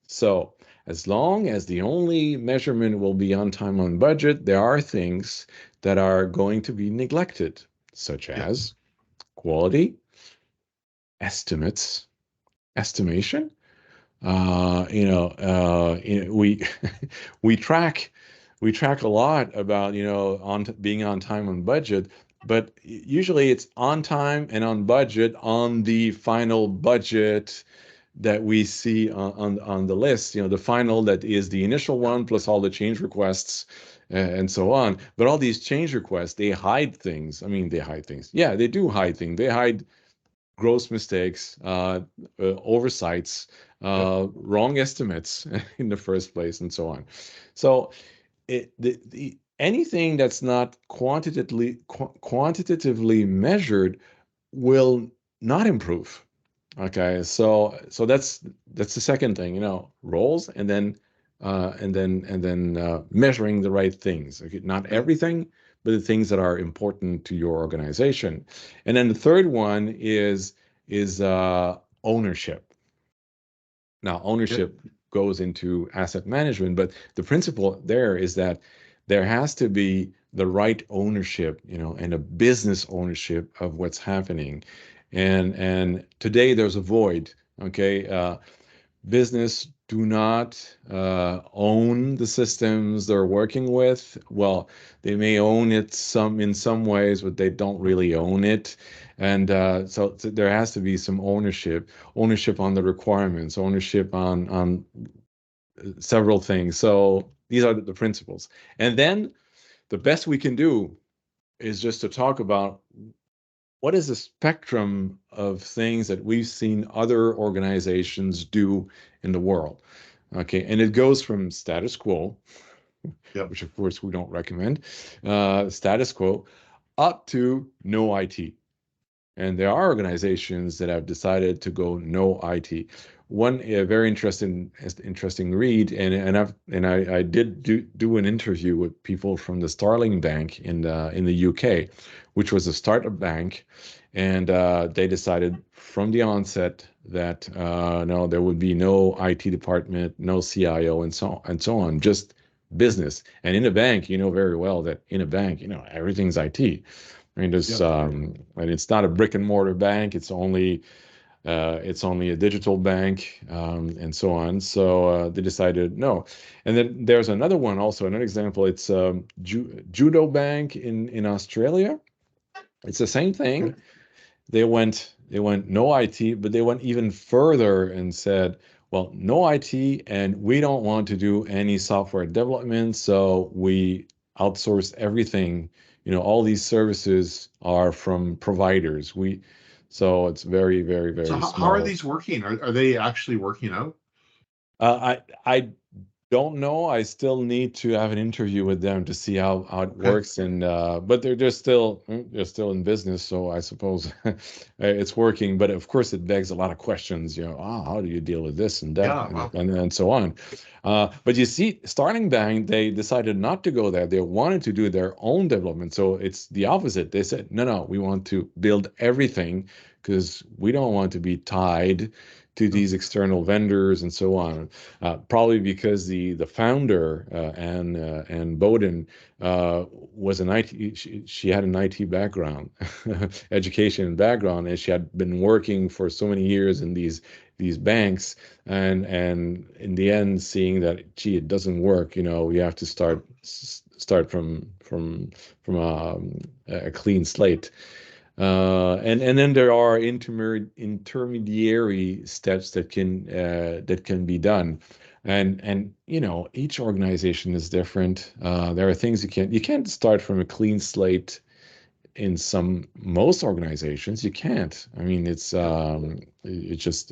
So, as long as the only measurement will be on time, on budget, there are things that are going to be neglected, such
Yep.
as quality, estimates, estimation. We we track we track a lot about being on time, on budget, but usually it's on time and on budget on the final budget that we see on the list. The final that is the initial one plus all the change requests and so on. But all these change requests, they hide things. I mean, they hide things. Yeah, they do hide things. They hide gross mistakes, oversights,
Yep.
wrong estimates in the first place, and so on. So anything that's not quantitatively measured will not improve. Okay, so that's the second thing, roles, and then measuring the right things. Okay, not
Right.
everything, but the things that are important to your organization. And then the third one is ownership. Now,
Yep.
ownership goes into asset management, but the principle there is that there has to be the right ownership, and a business ownership of what's happening. And today there's a void. Okay, business do not own the systems they're working with. Well, they may own it in some ways, but they don't really own it. And so there has to be some ownership on the requirements, ownership on several things. So these are the principles. And then the best we can do is just to talk about what is the spectrum of things that we've seen other organizations do in the world. Okay, and it goes from status quo
Yep.
which of course we don't recommend, status quo, up to no IT. And there are organizations that have decided to go no IT. One very interesting read, I did do an interview with people from the Starling Bank in the UK, which was a startup bank, and they decided from the onset that no, there would be no IT department, no CIO, and so on, just business. And in a bank, you know very well that in a bank, everything's IT. I mean, there's
Yep.
and it's not a brick and mortar bank. It's only a digital bank, and so on. So they decided no. And then there's another one, also another example. It's Judo Bank in Australia. It's the same thing. They went no IT, but they went even further and said, well, no IT, and we don't want to do any software development, so we outsource everything. All these services are from providers. So it's very, very,
So
very
how are
small.
these working? Are they actually working out?
I don't know. I still need to have an interview with them to see how it
Okay.
works. And but they're still in business, so I suppose it's working. But of course, it begs a lot of questions. How do you deal with this and that
Yeah. Wow.
and so on? But you see, Starling Bank, they decided not to go there. They wanted to do their own development. So it's the opposite. They said, no, no, we want to build everything because we don't want to be tied to these external vendors and so on. Probably because the founder, Anne Bowden, was an IT. She had an IT background, education background, and she had been working for so many years in these banks, and in the end, seeing that gee, it doesn't work. You have to start from a clean slate. And then there are intermediary steps that can be done, and each organization is different. There are things you can't start from a clean slate in most organizations. You can't. I mean,
Yep.
you just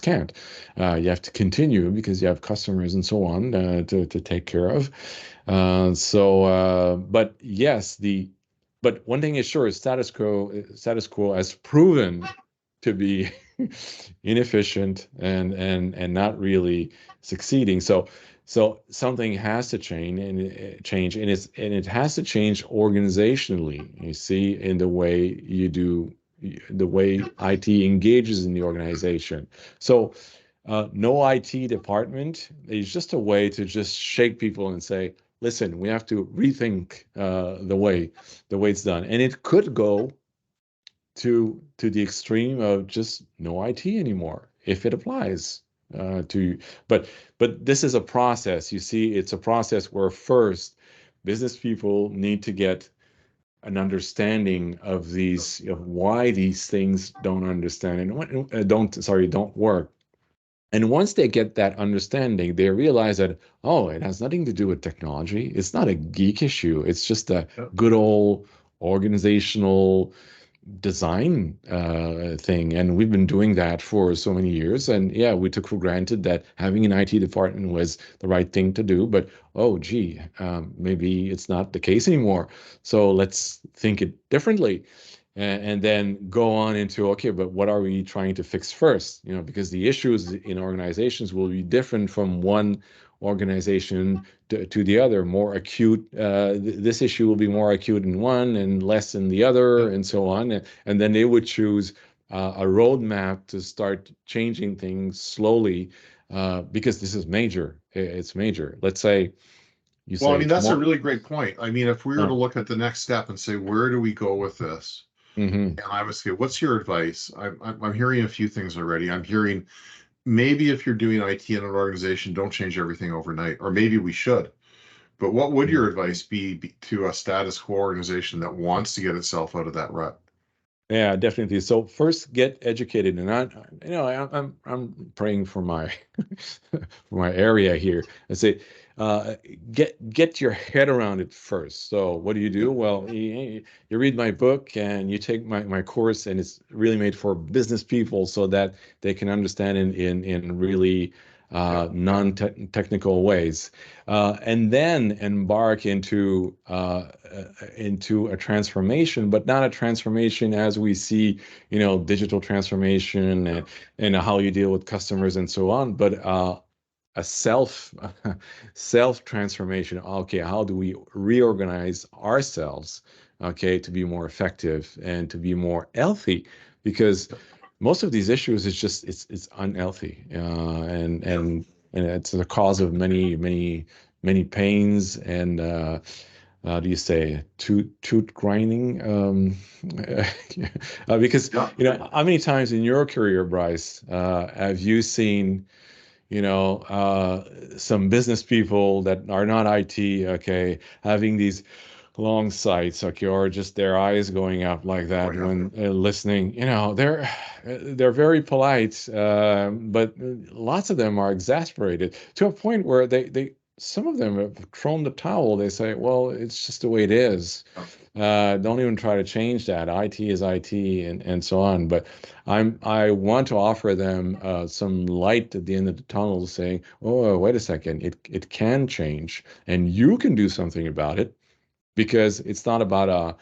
can't. You have to continue because you have customers and so on to take care of. But yes, but one thing is sure, status quo has proven to be inefficient and not really succeeding. So something has to change, and it has to change organizationally. You see, in the way IT engages in the organization. So no IT department is just a way to just shake people and say, listen, we have to rethink the way it's done, and it could go to the extreme of just no IT anymore if it applies to. But this is a process. You see, it's a process where first business people need to get an understanding of why these things don't understand and don't work. And once they get that understanding, they realize that, oh, it has nothing to do with technology. It's not a geek issue. It's just a
Yep.
good old organizational design thing. And we've been doing that for so many years. And yeah, we took for granted that having an IT department was the right thing to do. But oh, gee, maybe it's not the case anymore. So let's think it differently. And then go on into, okay, but what are we trying to fix first? Because the issues in organizations will be different from one organization to the other. More acute, this issue will be more acute in one and less in the other,
Yep.
and so on. And then they would choose a roadmap to start changing things slowly, because this is major. It's major. Let's say you
Well, I
say
mean, that's a
tomorrow.
really great point. I mean, if we were to
Uh,
look at the next step and say, where do we go with this?
mhm.
And I would say, what's your advice? I'm hearing a few things already. I'm hearing maybe if you're doing IT in an organization, don't change everything overnight, or maybe we should. But what would your advice be to a status quo organization that wants to get itself out of that rut?
Yeah, definitely. So first, get educated, and I'm praying for my for my area here. I say, uh, get your head around it first. So what do you do?
Yep.
Well, you read my book and you take my course, and it's really made for business people so that they can understand in really non-technical ways, and then embark into a transformation, but not a transformation as we see, digital transformation and how you deal with customers and so on, but a self transformation. Okay, how do we reorganize ourselves, okay, to be more effective and to be more healthy? Because most of these issues is just it's unhealthy, and it's the cause of many pains and how do you say tooth grinding? Because how many times in your career, Bryce, have you seen some business people that are not IT, okay, having these long sights, okay, or just their eyes going up like that when listening. They're very polite, but lots of them are exasperated to a point where they some of them have thrown the towel. They say, well, it's just the way it is. Don't even try to change that. IT is IT, and so on. But I want to offer them some light at the end of the tunnel, saying, "Oh, wait a second, it can change, and you can do something about it." Because it's not about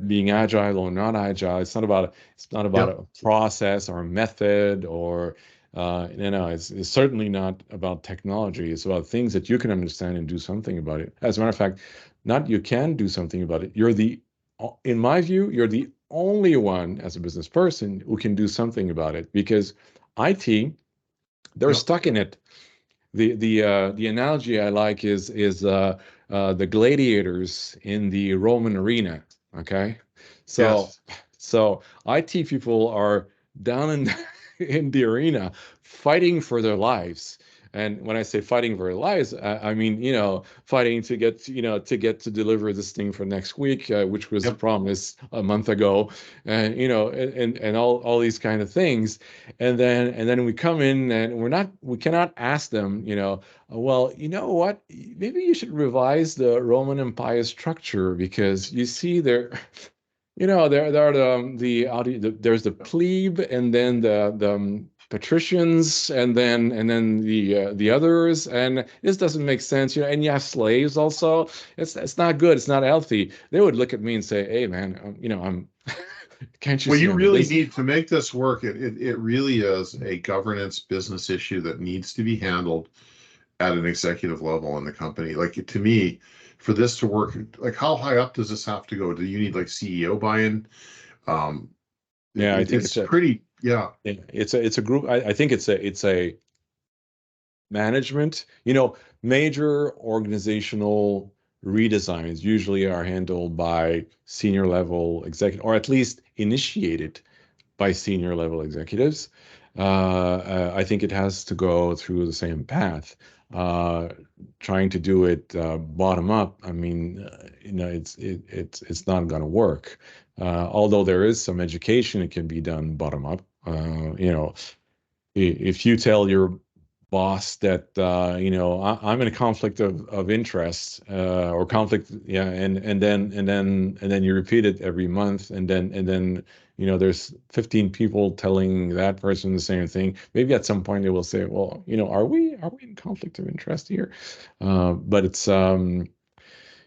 being agile or not agile. It's not about a process or a method or it's certainly not about technology. It's about things that you can understand and do something about it. As a matter of fact, not you can do something about it. In my view, you're the only one as a business person who can do something about it, because IT, they're stuck in it. The analogy I like is the gladiators in the Roman arena. Okay, so so IT people are down in in the arena fighting for their lives. And when I say fighting for their lives, I mean, fighting to get to deliver this thing for next week, which was promised a month ago, and and all these kind of things. And then we come in and we cannot ask them, well, you know what? Maybe you should revise the Roman Empire structure, because you see there are there's the plebe, and then the patricians, and then the others, and this doesn't make sense, and you have slaves also. It's not good. It's not healthy. They would look at me and say, "Hey, man, I'm." Can't you
Well,
see
you
I'm
really
busy?
need to make this work. It really is a governance business issue that needs to be handled at an executive level in the company. Like, to me, for this to work, like, how high up does this have to go? Do you need like CEO buy-in? Um,
Yeah, I think
it's pretty,
it's a group. I think it's a management. Major organizational redesigns usually are handled by senior level executive, or at least initiated by senior level executives. I think it has to go through the same path. Uh, Trying to do it bottom up, I mean, it's not going to work. Although there is some education, it can be done bottom up. If you tell your boss that I'm in a conflict of interest, or conflict, yeah, and then you repeat it every month, and then there's 15 people telling that person the same thing. Maybe at some point they will say, well, are we in conflict of interest here? But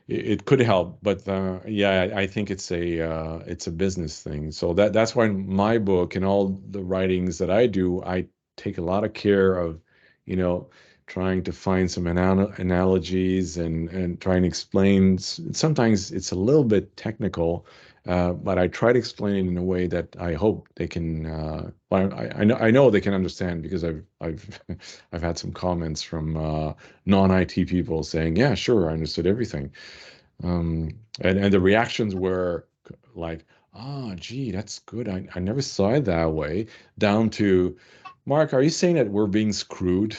it could help, but yeah, I think it's a business thing. So that's why in my book and all the writings that I do, I take a lot of care of, you know, trying to find some analogies and try and explain. Sometimes it's a little bit technical, but I try to explain it in a way that I hope they can. Well, I know they can understand, because I've I've had some comments from non-IT people saying, "Yeah, sure, I understood everything." And the reactions were like, "Ah, gee, that's good. I never saw it that way." Down to, "Mark, are you saying that we're being screwed?"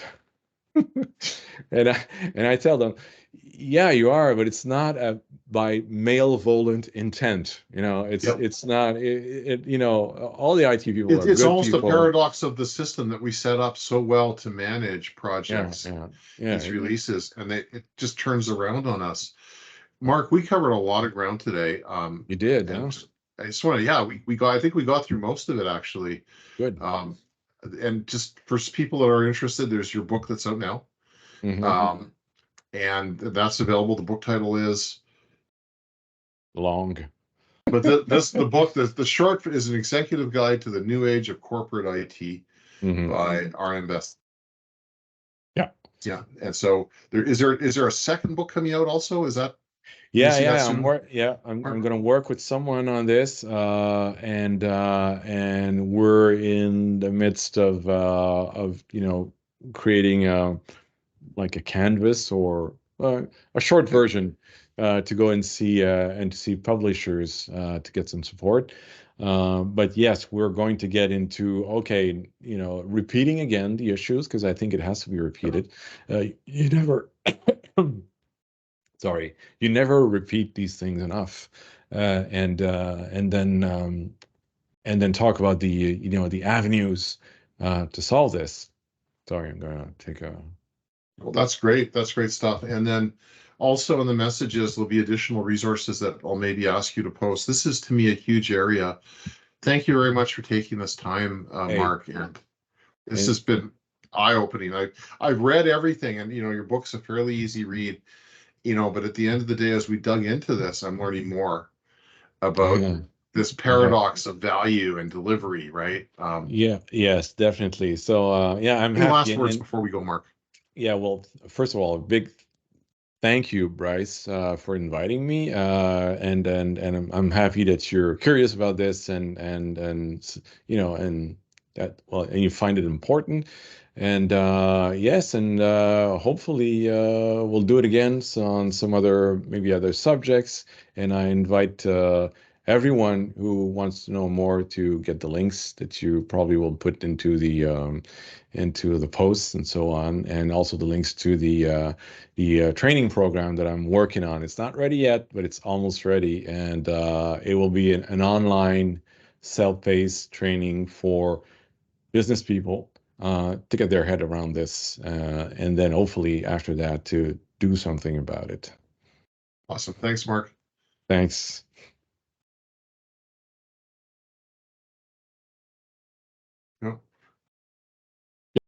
And I tell them, "Yeah, you are, but it's not by malevolent intent. It's not. All the IT people are
it's
good
almost a
people."
paradox of the system that we set up so well to manage
Yeah,
projects,
yeah, yeah.
these releases, and it just turns around on us. Mark, we covered a lot of ground today.
You did,
And
huh?
I just want to, yeah, we got, I think we got through most of it, actually.
Good.
Um, and just for people that are interested, there's your book that's out now.
Mm-hmm.
And that's available. The book title is
Long.
but the book, the short is An Executive Guide to the New Age of Corporate IT
Mm-hmm.
by R.M. Best.
Yeah.
Yeah, and so is there a second book coming out also? Is that can we
Yeah,
see that
yeah,
soon?
I'm gonna work with someone on this, and we're in the midst of creating like a canvas or a short
Yeah.
version to go and to see publishers to get some support. But yes, we're going to get into okay, repeating again the issues because I think it has to be repeated. You never. Sorry, you never repeat these things enough, and then talk about the avenues to solve this. Sorry, I'm gonna take a.
Well, that's great. That's great stuff. And then also in the messages, there'll be additional resources that I'll maybe ask you to post. This is to me a huge area. Thank you very much for taking this time,
Hey,
Mark. And this
and
has been eye-opening. I've read everything, and your book's a fairly easy read. But at the end of the day, as we dug into this, I'm learning more about
yeah,
this
yeah,
paradox of value and delivery, right?
yeah, yes, definitely. So yeah, I'm
Any
happy,
last
and,
words
and
before we go, Mark?
yeah, well, first of all, a big thank you, Bryce, for inviting me. And I'm happy that you're curious about this and that well, and you find it important. And yes, and hopefully we'll do it again on some other maybe other subjects. And I invite everyone who wants to know more to get the links that you probably will put into the posts and so on, and also the links to the training program that I'm working on. It's not ready yet, but it's almost ready, and it will be an online self-paced training for business people to get their head around this, and then hopefully after that to do something about it.
Awesome. Thanks, Mark.
Thanks.